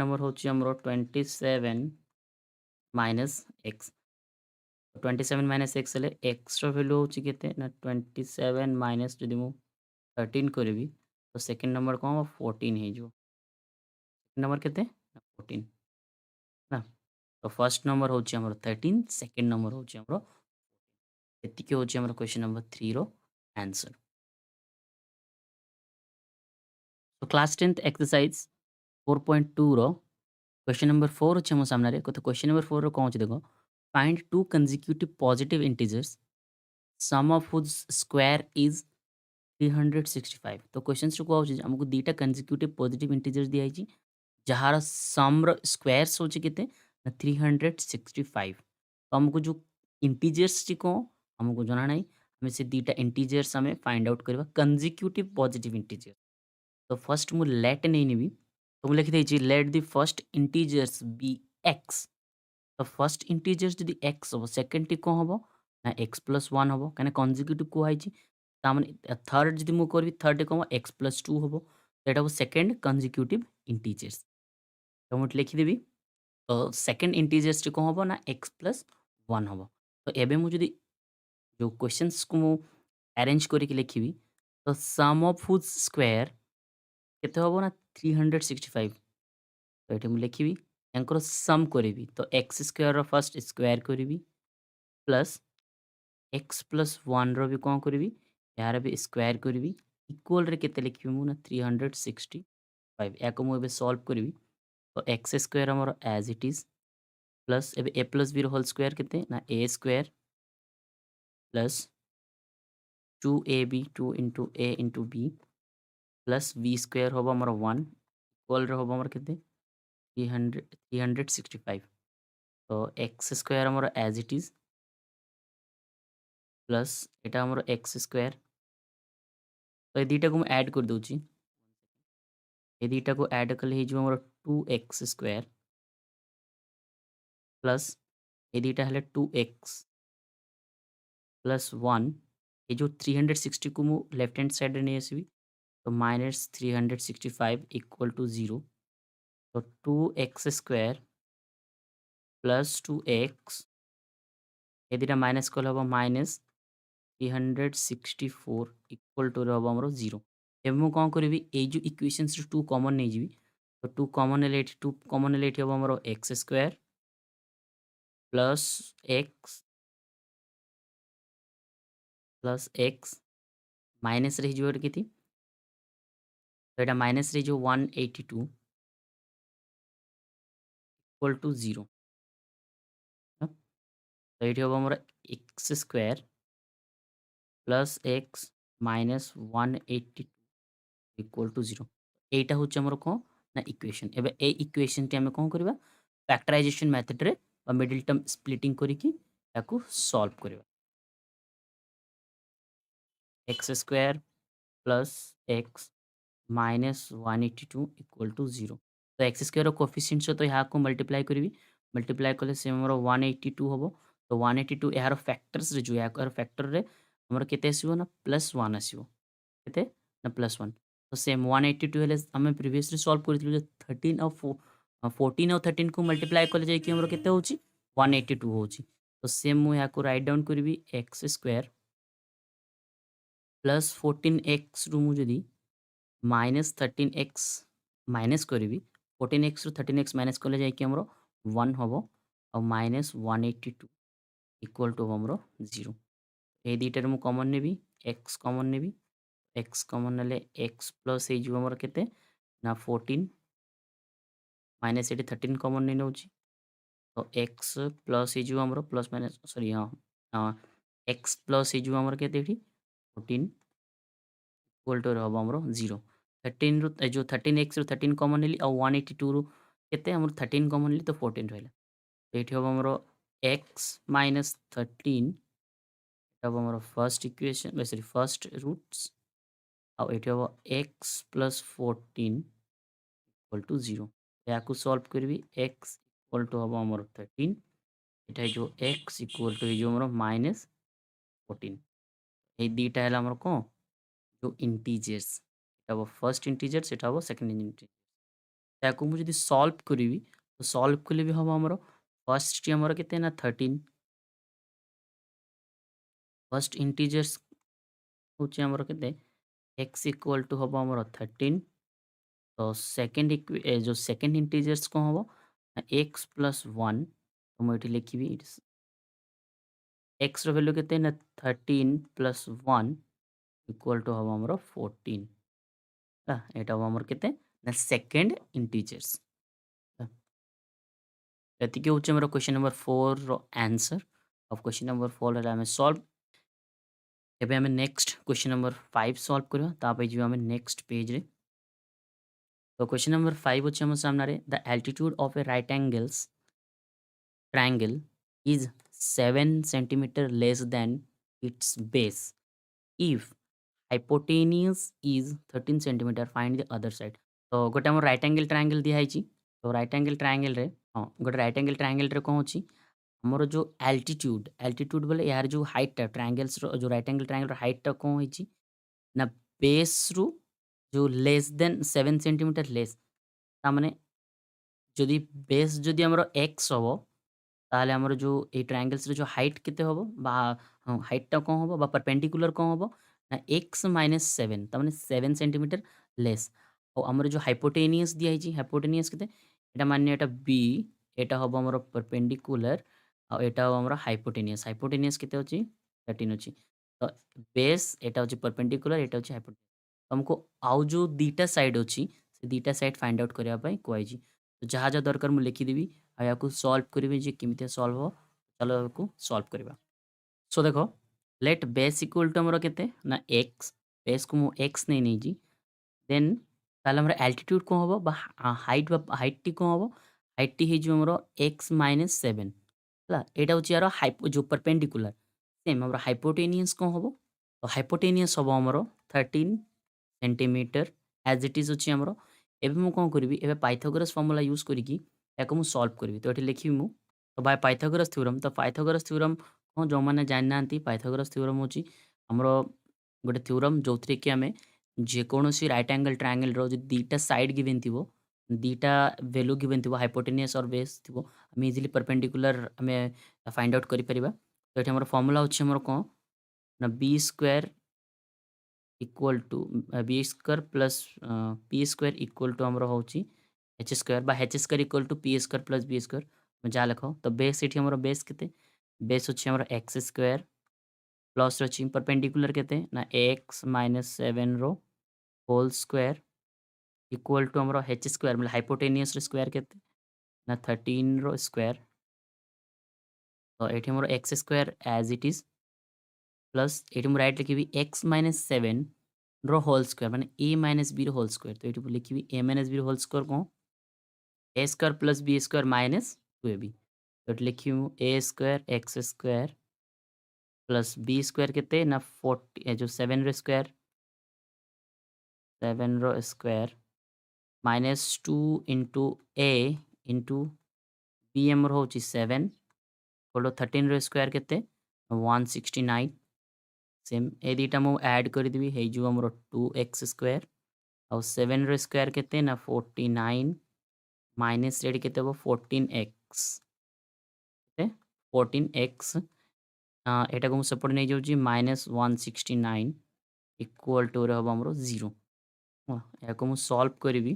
नंबर होची हमरो 27 माइनस x 27 माइनस x हेले x ର ଭ୍ୟାଲୁ ହେଉଛି କେତେ ନା 27 ମାଇନସ୍ ଯଦି ମୁଁ 13 କରିବି ତ ସେକେଣ୍ଡ ନମ୍ବର କ'ଣ ହେବ 14 ହେଇଯିବ ସେକେଣ୍ଡ ନମ୍ବର କେତେ ନା 14 ନା ତ ଫର୍ଷ୍ଟ ନମ୍ବର ହେଉଛି ଆମର 13 ସେକେଣ୍ଡ ନମ୍ବର ହେଉଛି ଆମର ଏତିକି ହେଉଛି ଆମର କ୍ୱେଶ୍ଚନ୍ ନମ୍ବର 3 ର ଆନ୍ସର ତ କ୍ଲାସ୍ 10th ଏକ୍ସରସାଇଜ 4.2 ର क्वेश्चन नंबर 4 ଅଛି ଆମ ସାମ୍ନାରେ ତ क्वेश्चन नंबर 4 ର କ'ଣ ଅଛି ଦେଖ find two consecutive positive integers sum of whose square is 365 तो क्वेश्चन को आउची हमको दीटा कंसेक्यूटिव पॉजिटिव इंटीजर्स दिया है जहार सम रो स्क्वायर्स होची केते ना 365 तो हमको जो इंटीजर्स टी को हमको जाना नहीं हमें से दीटा इंटीजर्स हमें फाइंड आउट करबा कंसेक्यूटिव पॉजिटिव इंटीजर तो फर्स्ट मु लेट नहीं निबी तो मु लिखि देछि let the first integers be x तो फर्स्ट इंटीजर्स जदि x हो सेकंड टी को हबो ना x + 1 हबो कने कंसेक्यूटिव को आइछि तामने थर्ड जदि मु करबी थर्ड को x + 2 हबो एटा हो सेकंड कंसेक्यूटिव इंटीजर्स तो मु लिखि देबी तो सेकंड इंटीजर्स टी को हबो ना x + 1 हबो तो एबे मु जदि जो क्वेश्चंस को मु अरेंज करके लिखिबी तो सम ऑफ हुज स्क्वायर केते हबो ना 365 तो एठी मु लिखिबी यांकर सम करिवि तो x square row first square करिवि plus x + 1 रो भी कोन करिवि यार भी स्क्वायर करिवि इक्वल रे केते लिखिबि मु ना 365 याको मु एबे सॉल्व करिवि तो x स्क्वायर हमर एज इट इज प्लस एबे a + b रो होल स्क्वायर केते ना a square plus 2ab 2 a b plus b square होबो हमर 1 इक्वल रे होबो हमर केते 365 तो एक्स स्क्वायर हमर as it is plus iota हमर एक्स स्क्वायर तो ए दुईटा को ऐड कर दूची ए दुईटा को ऐड कले हे जो हमर 2x स्क्वायर प्लस ए दुईटा हेले 2x प्लस 1 ए जो 360 को मु लेफ्ट हैंड साइड रे नै आसीबी तो -365 इक्वल टू 0 तो 2x स्क्वायर प्लस 2x ए दुईटा माइनस कले हबो -364 इक्वल टू रे हबो हमर 0 एबे मु कोन करबी ए जो इक्वेशंस 2 कॉमन नै जिबी तो 2 कॉमन ले 2 कॉमन ले हबो हमर x square plus x minus रही जो केती तो एटा माइनस रही जो 182 इक्वल टू 0 तो ये हम हमर x square plus x minus 182 equal to 0 एटा होचे हमर को ना इक्वेशन एबे ए इक्वेशन टी हम कोन करबा फैक्टराइजेशन मेथड रे बा मिडिल टर्म स्प्लिटिंग करिकि याकू सॉल्व करबा x square plus x -182 equal to 0 तो एक्स स्क्वायर कोफिशिएंट सहित यहाँ को मल्टीप्लाई करी मल्टीप्लाई कले से मोर 182 हम तो 182 यार फैक्टर्स रे जो यार फैक्टर रे हमर केते आसीबो ना +1 आसीबो केते ना +1 तो सेम 182 हेले हमें प्रीवियसली सॉल्व करथिलु जे 13 और 14 और 13 को मल्टीप्लाई कले जाय कि हमर केते होची 182 होची तो सेम मु यहाँ को राइट डाउन करबी एक्स स्क्वायर प्लस 14x रु मु जदी -13x माइनस करी 14x रु 13x माइनस कले जाइए आमर 1 हम और -182 इक्वल टू आमर 0 ये दुटार मुझे कमन नेबी एक्स कमन नेबी एक्स कमन ने एक्स प्लस होमर के ना 14 माइनस ये 13 कमन नहीं नौ तो x plus Homer plus minus sorry हाँ एक्स प्लस होमर के 14 इक्वल टू हम आमर 0 13 रु जो 13x रु 13 कमन नेली और 182 रु केते हमर 13 कमन नेली तो 14 रहला तो ये हम आमर x माइनस 13 अब आमर first equation sorry first roots और ये हम x प्लस 14 इक्वल टू 0 या सॉल्व करी x इक्वल टू हम आमर 13 এটা जो x इक्वल टू जो आमर -14 এই দুইটা হলো আমার কোন जो इंटीजर्स এটা হবো ফার্স্ট इंटीजर সেটা হবো সেকেন্ড इंटीजर ତାକୁ ମୁଁ ଯଦି ସଲ୍ଭ କରିବି ତ ସଲ୍ଭ କଲେ ବି ହେବ ଆମର ଫର୍ଷ୍ଟଟି ଆମର କେତେ ନା 13 ଫର୍ଷ୍ଟ ଇଣ୍ଟିଜର୍ସ ହେଉଛି ଆମର କେତେ x ଇକ୍ୱାଲ୍ ଟୁ ହେବ ଆମର 13 ତ ସେକେଣ୍ଡ ଯେଉଁ ସେକେଣ୍ଡ ଇଣ୍ଟିଜର୍ସ କ'ଣ ହେବ ନା x ପ୍ଲସ୍ 1 ତ ମୁଁ ଏଠି ଲେଖିବି x ର ଭ୍ୟାଲୁ କେତେ ନା 13 ପ୍ଲସ୍ 1 ଇକ୍ୱାଲ୍ ଟୁ ହେବ ଆମର 14 ହେଲା ଏଇଟା ହେବ ଆମର କେତେ ନା ସେକେଣ୍ଡ ଇଣ୍ଟିଜର୍ସ ଏତିକି ହେଉଛି ଆମର କ୍ୱେଶ୍ଚନ୍ ନମ୍ବର 4 ର ଆନ୍ସର୍ ଆଉ क्वेश्चन नंबर 4 रे आमे सॉल्व एबे आमे नेक्स्ट क्वेश्चन नंबर 5 सॉल्व करबा तापे जो आमे नेक्स्ट पेज रे तो क्वेश्चन नंबर 5 अछि हम सामने रे the altitude of A right angles triangle is 7 centimetre less than it's base if hypotenuse is 13 centimetre find the other side तो गोटे हम राइट एंगल ट्रायंगल दिया है तो राइट एंगल ट्रायंगल रे हां गोटे राइट एंगल ट्रायंगल रे कोन अछि हमर जो एल्टीट्यूड एल्टीट्यूड बोले यार जो हाइट ट्रायंगल्स रो जो राइट एंगल ट्रायंगल हाइट टा कोन होई ना बेस रु जो लेस देन 7 सेंटीमीटर लेस ता माने जदि बेस जदि हमर x हबो ताहले हमर जो ए ट्रायंगल्स रे जो हाइट केते हबो बा हाइट टा कोन हबो बा परपेंडिकुलर कोन हबो ना x - 7 ता माने 7 सेंटीमीटर लेस और हमर जो हाइपोटेनियस दिया है हाइपोटेनियस केते एटा माने एटा b एटा हबो हमर परपेंडिकुलर और एटा हबो हमर हाइपोटेनियस हाइपोटेनियस केते अछि 13 अछि तो बेस एटा अछि परपेंडिकुलर एटा अछि हाइपोटेनियस तुमको आउ जो दीटा साइड अच्छी से दीटा साइड फाइंड आउट करने कहुई तो जहाँ जहाँ दरकार मुझे लिखिदेवी या सल्व करी जे केमी सल्व हो चलो आपको सल्व करवा सो देख लेट बेस इक्वल टू आमर के ना एक्स बेस को मुझे एक्स नहीं नहीं देन ताल एल्टीट्यूड कौन हम हाइट हाइट टी कौन हम हाइट टी होमर एक्स -7 है यहाँ हूँ यार हाइपो जो परपेंडिकुलर सेम हम हाइपोटेनियस कौन हम तो हाइपोटेनियस हम आमर 13 सेंटीमीटर एज इट इज अच्छी आमर एवं मुझे कौन करी एवं पाइथागोरस फर्मूला यूज करी सल्व करी तो ये लिखी मु तो बाय पाइथागोरस थ्योरम तो पाइथागोरस थ्योरम कौन जो मैंने जानी ना पाइथागोरस थ्योरम हूँ आमर गोटे थ्योरम जो थी कि आम जेकोसी रईट एंगल ट्रायंगल रो दीटा साइड गिवन थी दीटा वैल्यू गिवन थी हाइपोटेनियस और बेस थी आम इजिली परपेंडिकुलर आम फाइंड आउट करें तो ये फर्मूला अच्छे आमर कौन ना b square equal to b square plus p square equal to आमर हूँ एच स्क्वायर बा h square equal to p square plus B square जहाँ लिख तो बेस ये आमर बेस के बेस अच्छे आमर एक्स स्क्वायर प्लस अच्छी परपेंडिकुलर के ना एक्स -7 रो होल स्क्वायर इक्वल टू आमर एच स्क्वायर मतलब हाइपोटेनियस स्क्वायर के ना 13 रो स्क्वायर तो ये आमर x square as it is plus ये राइट लिखी एक्स -7 रो होल स्क्वायर माने ए माइनस बी रो होल स्क्वायर तो ये लिखी ए माइनस बी रो होल स्क्वायर कौन A square plus B square -2ab तो ये लिखी A square x square plus B square के ना 40 जो 7 रो स्क्वायर 7 रो square minus 2 into A into B आमर होची 7 इक्वल टू 13 रो स्क्वायर केते 169 सेम ए दीटा मु ऐड कर देबी हे जो हमरो 2x स्क्वायर और 7 रो स्क्वायर केते ना 49 माइनस रेड केते हो 14x केते 14x एटा को मु सेपट नहीं जाउची -169 इक्वल टू रे हम हमरो 0 या को मु सॉल्व करबी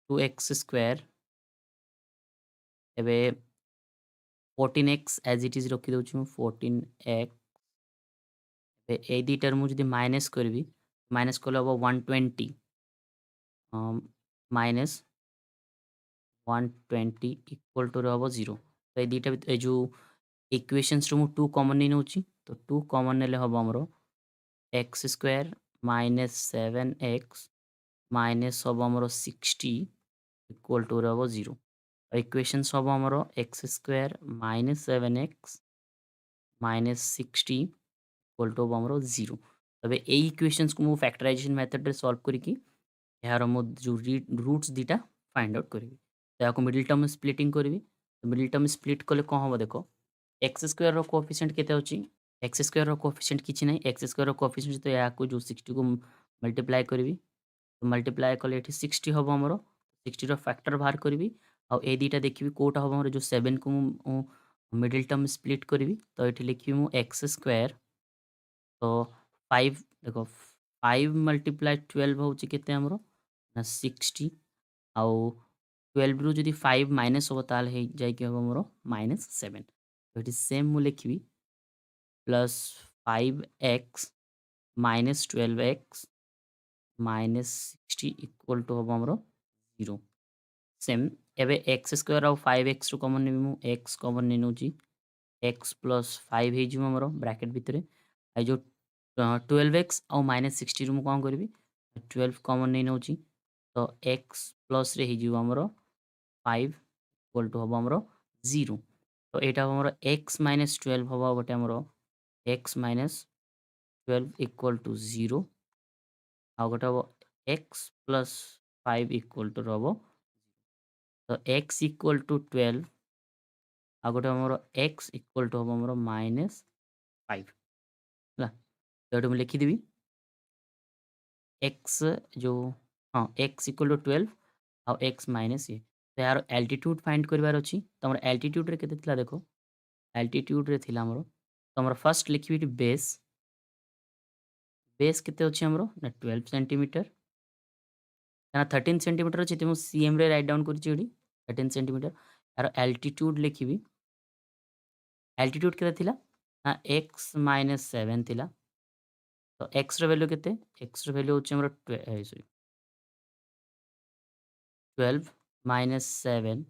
2x स्क्वायर एबे 14x एज इट इज रखी दउची मु 14x ए ए दुइटार मु जदि माइनस करबी माइनस कले हबो 120 माइनस 120 इक्वल टू रे हबो 0 तो ए दुइटा ए जो इक्वेशंस रो मु 2 कॉमन नहीं नउची तो 2 कॉमन नेले हबो हमरो x square minus 7x minus हबो हमरो 60 इक्वल टू रे हबो 0 इक्वेशंस हबो हमरो x square minus 7x minus 60 equal to हबो हमरो 0 तबे ए इक्वेशंस को मु फैक्टराइजेशन मेथड रे सॉल्व करिकी यार मु जो रूट्स दीटा फाइंड आउट करिवी तो याको मिडिल टर्म स्प्लिटिंग करिवी तो मिडिल टर्म स्प्लिट कले कोन हबो देखो x स्क्वायर रो कोएफिशिएंट केते होची x स्क्वायर रो कोएफिशिएंट किछि नै x स्क्वायर रो कोएफिशिएंट तो याको जो 60 को मल्टीप्लाई करिवी तो मल्टीप्लाई कले एठी 60 हबो हमरो 60 रो फैक्टर बाहर करिवी आ ए दीटा देखिबी कोटा हबो हमरो जो 7 को मिडिल टर्म स्प्लिट करिवी तो एठी लिखिबी मु x स्क्वायर तो 5 देखो 5 मल्टीप्लाई 12 होची केते हमरो ना 60 आउ 12 रु जदि 5 माइनस हो ताल हे जाय कि हबो हमरो -7 तो इट इज सेम मु लिखिबी plus 5x minus 12x minus 60 equal to हबो हमरो 0 सेम एबे x स्क्वायर और 5x रु कॉमन नेबी मु x कॉमन नै नउची x प्लस 5 हे जिवो हमरो ब्रैकेट भितरे आ जो 12x और माइनस 60 रु मु कोन करबी 12 कॉमन नै नउची तो x प्लस रे हे जिवो हमरो 5 इक्वल टू हबो हमरो 0 तो एटा हबो हमरो x माइनस 12 हबो गोटे हमरो x माइनस 12 इक्वल टू 0 आ गोटे हबो x प्लस 5 इक्वल टू हबो तो x इक्वल टू 12 आ गोटे हमरो x इक्वल टू हबो हमरो -5 ହେଲା तो एटा मु लिखि देबी x जो हाँ x इक्वल टू 12 आ x माइनस ये तो यार एल्टीट्यूड फाइंड करबार अछि तो हमर एल्टीट्यूड रे केते थिला देखो एल्टीट्यूड रे थिला हमरो तो हमर फर्स्ट लिखिबी बेस बेस केते अछि हमरो ना 12 सेंटीमीटर ना 13 सेंटीमीटर अछि त मु सीएम रे राइट डाउन करछि एडी 13 सेंटीमीटर यार एल्टीट्यूड लिखिबी एल्टीट्यूड केते थिला ना x - 7 थिला तो x रो वैल्यू केते x रो वैल्यू अछि हमरो सॉरी 12 माइनस 7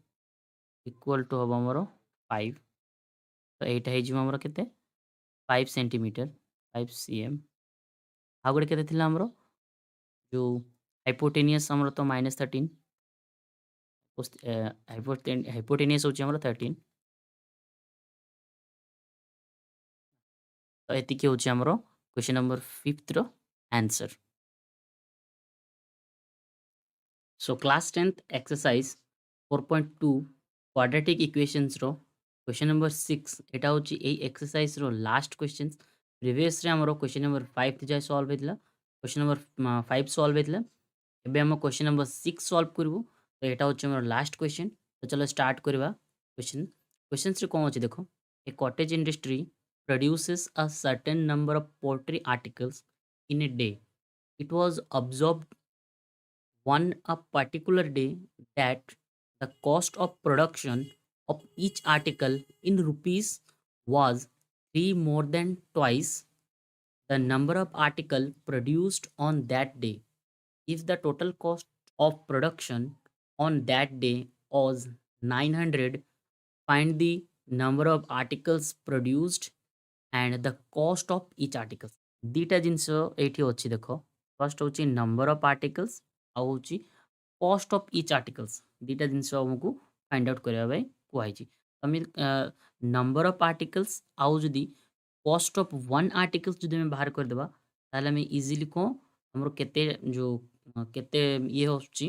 इक्वल टू हबो हमरो 5 तो एटा हे जिवो हमरो केते 5 सेंटीमीटर 5 सीएम आ गुडे केते थिला हमरो जो हाइपोटेनियस हमरो तो -13 हाइपोटेनियस होची हमरो 13 तो एतिकी होची हमरो क्वेश्चन नंबर 5th रो answer so class 10th exercise 4.2 quadratic equations रो क्वेश्चन नंबर 6 एटा होची ए एक्सरसाइज रो लास्ट क्वेश्चंस प्रीवियस रे हमरो क्वेश्चन नंबर 5 जाय सॉल्व हेतला क्वेश्चन नंबर 5 सॉल्व हेतला एबे हम क्वेश्चन नंबर 6 सॉल्व करबो तो एटा होची हमरो लास्ट क्वेश्चन तो चलो स्टार्ट करबा क्वेश्चंस रे कोन होची देखो a cottage industry produces a certain number of poultry articles in a day. It was observed one a particular day that the cost of production of each article in rupees was 3 more than twice the number of article produced on that day. If the total cost of production on that day was 900, find the number of articles produced and the cost of each article. दीटा जिनस एठी अछि देखो first होची number of articles आ होची cost of each articles दीटा जिनस हमकु find out करबा भाई कुआई छी हम नंबर ऑफ आर्टिकल्स आउ जदी कॉस्ट ऑफ वन आर्टिकल्स जदी हम बाहर कर देबा ताहले आमे इजिली को हमरो केते जो केते ये होची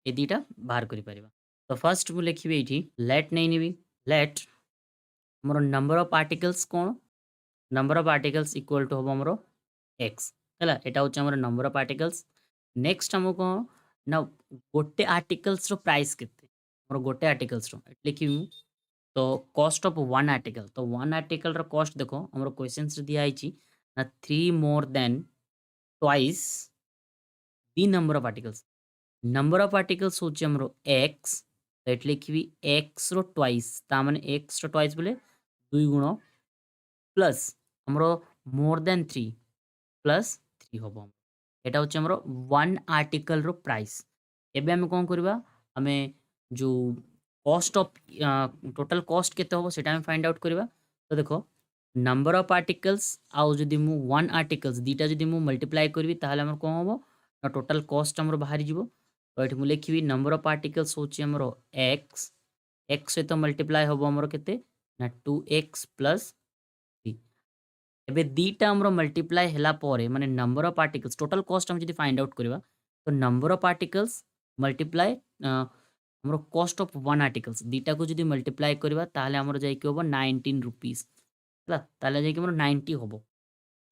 ए दीटा बाहर करि परिबा। तो फर्स्ट मु लिखिबि एठी लेट नै निबि लेट हमरो नंबर ऑफ पार्टिकल्स कोन number of particles equal to हबो हमरो एक्स हैला एटा होची हमरो नंबर ऑफ पार्टिकल्स। नेक्स्ट हमको ना गोटे आर्टिकल्स रो प्राइस केते हमरो गोटे आर्टिकल्स रो लिखिबि तो कॉस्ट ऑफ वन आर्टिकल तो वन आर्टिकल रो कॉस्ट देखो हमरो क्वेश्चंस रे दिया आइची ना 3 more than twice the number of articles number of articles होची हमरो एक्स तो एट लिखिबि एक्स रो ट्वाइस ता माने एक्स रो ट्वाइस बोले 2 गुण प्लस हमरो मोर देन 3 प्लस 3 हबो एटा होची हमरो वन आर्टिकल रो प्राइस। एबे हमें कोन करबा हमें जो कॉस्ट ऑफ टोटल कॉस्ट केते हबो सेटा हम फाइंड आउट करबा। तो देखो नंबर ऑफ आर्टिकल्स आउ जदि मु वन आर्टिकल्स दीटा जदि मु मल्टीप्लाई करबी ताहले हमर कोन हबो ना टोटल कॉस्ट हमर बाहरी जिवो। तो एठी मु लिखिबि नंबर ऑफ आर्टिकल्स होची हमरो एक्स एक्स सहित मल्टीप्लाई हबो हमर केते ना 2x प्लस 3 एबे दीटा हमरो मल्टीप्लाई हैला परे माने number of particles total cost हम जदि फाइंड आउट करबा तो नंबर ऑफ पार्टिकल्स मल्टीप्लाई हमरो कॉस्ट ऑफ वन आर्टिकल्स दीटा को जदि मल्टीप्लाई करबा ताहले हमरो जाई के होबो 19 रुपीस हैला ताहले जाई के हमरो 90 होबो।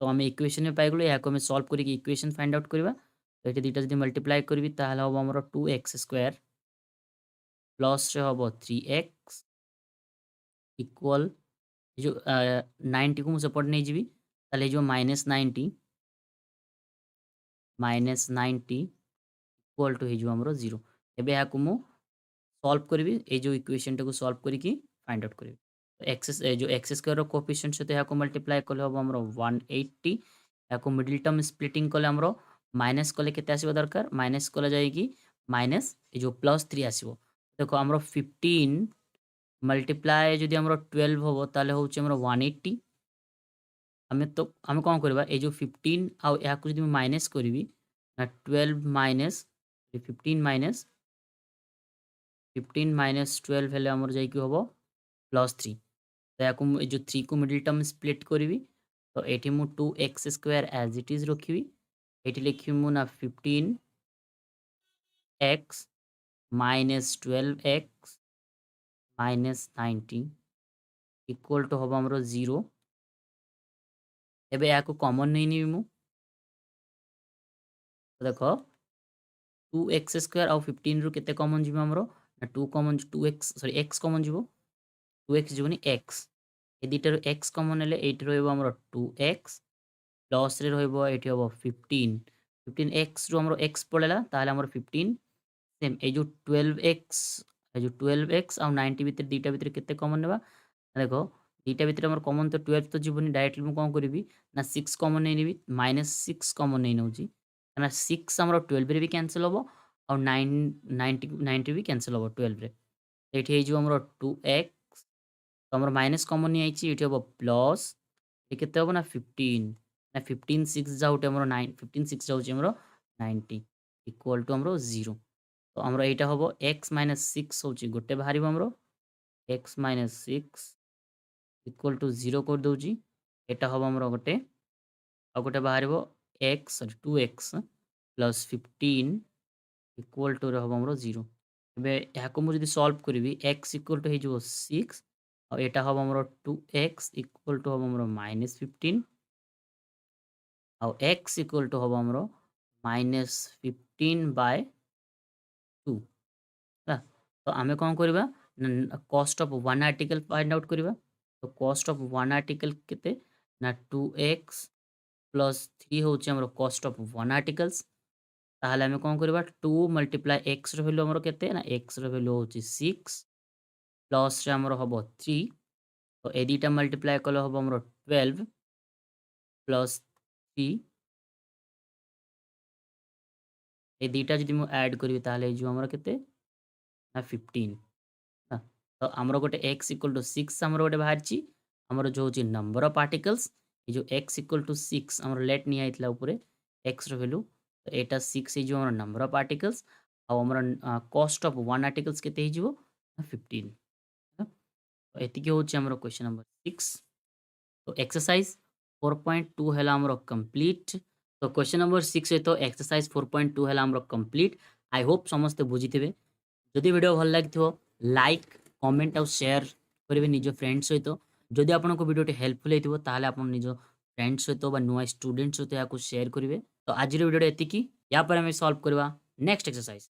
तो हम इक्वेशन में पाइ गेलो या को हम सॉल्व करी के इक्वेशन फाइंड आउट करबा। तो एठी दीटा जदि मल्टीप्लाई करबी ताहले होबो हमरो 2x स्क्वायर प्लस रे होबो 3x इक्वल जो 90 को मु सेपट नै जिबी ताले जो -90 इक्वल टू हेजो हमरो 0 एबे या को मु सॉल्व करबी ए जो इक्वेशन टाको सॉल्व करी की फाइंड आउट करबी। तो एक्स जो एक्स स्क्वायर रो कोएफिशिएंट से तो या को मल्टीप्लाई करले होबो हमरो 180 या को मिडिल टर्म स्प्लिटिंग करले हमरो माइनस करले केते आसीबो दरकार माइनस करले जाय की माइनस ए जो +3 आसीबो। देखो हमरो 15 मल्टीप्लाई जदि हमरो 12 होबो ताले होउची हमरो 180 आमे कोन करबा ए जो 15 आउ या को जदि मैं माइनस करबी ना 12 माइनस 15 माइनस 12 हेले हमर जाई कि होबो +3 तो या को ए जो 3 को मिडिल टर्म स्प्लिट करबी तो एठी मु 2x square as it is रखिबी एठी लिखिबी मु ना 15x minus 12x minus 90 equal to होबो हमरो 0 एबे या को कॉमन नै निबी मु तो देखो 2x स्क्वायर आउ 15 रु केते कॉमन जिबो हमरो ना 2 common 2x sorry x common जिबो 2x जिबोनी x ए दिटारो x कॉमन हेले एठी रहइबो हमरो 2x प्लस रे रहइबो एठी होबो 15 रु हमरो x पड़ेला ताले हमरो 15 सेम ए जो 12x आउ 90 भितर दीटा भितर केते कॉमन नेबा देखो दीटा भितर हमर कॉमन तो 12 तो जिबोनी डायरेक्टली मु कोन करबी ना 6 कॉमन नै निबी -6 कॉमन नै नउची ना 6 हमरो 12 रे भी कैंसिल होबो और 90 भी कैंसिल होबो 12 रे एठी हे जो हमरो 2x तो हमरो माइनस कॉमन नै आइची एठी होबो प्लस ए केते होबो ना 15 ना 15 6 जाउटे हमरो 9 15 6 जाउची हमरो 90 इक्वल टू हमरो 0 तो हमरो एटा होबो x - 6 होची गोटे बाहरिबो हमरो x - 6 इक्वल टू 0 कर दउची एटा होबो हमरो गोटे आ गोटे बाहरिबो x sorry 2x plus 15 equal to रे होबो हमरो 0 एबे या को मु जदि सॉल्व करबी x इक्वल टू हे जो 6 और एटा होबो हमरो 2x इक्वल टू होबो हमरो -15 और x इक्वल टू होबो हमरो -15/2 ହେଲା ତ ଆମେ କଣ କରିବା ନା କଷ୍ଟ of one article find out କରିବା तो कॉस्ट ऑफ वन आर्टिकल केते ना 2x प्लस 3 होची हमरो कॉस्ट ऑफ वन आर्टिकल्स ताहले हमें कौन करबा 2 मल्टीप्लाई x रो वैल्यू हमरो केते ना x रो वैल्यू होची 6 प्लस रे हमरो हबो 3 तो ए दुटा मल्टीप्लाई कले हबो हमरो 12 प्लस 3 ए दुटा जदि मु ऐड करबी ताहले जो हमरो केते ना 15 हाँ, तो आमर गोटे x इक्वल टू 6 आमर गोटे बाहरी आमर जो हूँ नंबर ऑफ पार्टिकल्स ये जो x इक्वल टू 6 आमर लेट नि आइतला ऊपर x रो वैल्यू तो एटा 6 जो आमर नंबर ऑफ पार्टिकल्स आमर कॉस्ट ऑफ वन आर्टिकल्स केते हिजो 15 हाँ, तो एतिके होची आमर क्वेश्चन नंबर 6 तो एक्सरसाइज 4.2 हैला आमर कंप्लीट तो क्वेश्चन नंबर 6 सहित एक्सरसाइज 4.2 है आमर कंप्लीट। आई होप समस्ते बुझी। जदि वीडियो भल लगी लाइक कमेंट और शेयर करेंगे निज फ्रेंड सहित। जदि आपको वीडियो हेल्पफुल होता है आप निज फ्रेंड सहित नुआ स्टूडेंट सहित या शेयर करेंगे। तो आज वीडियो एति या पर आम सल्व करवा नेक्स्ट एक्सरसाइज।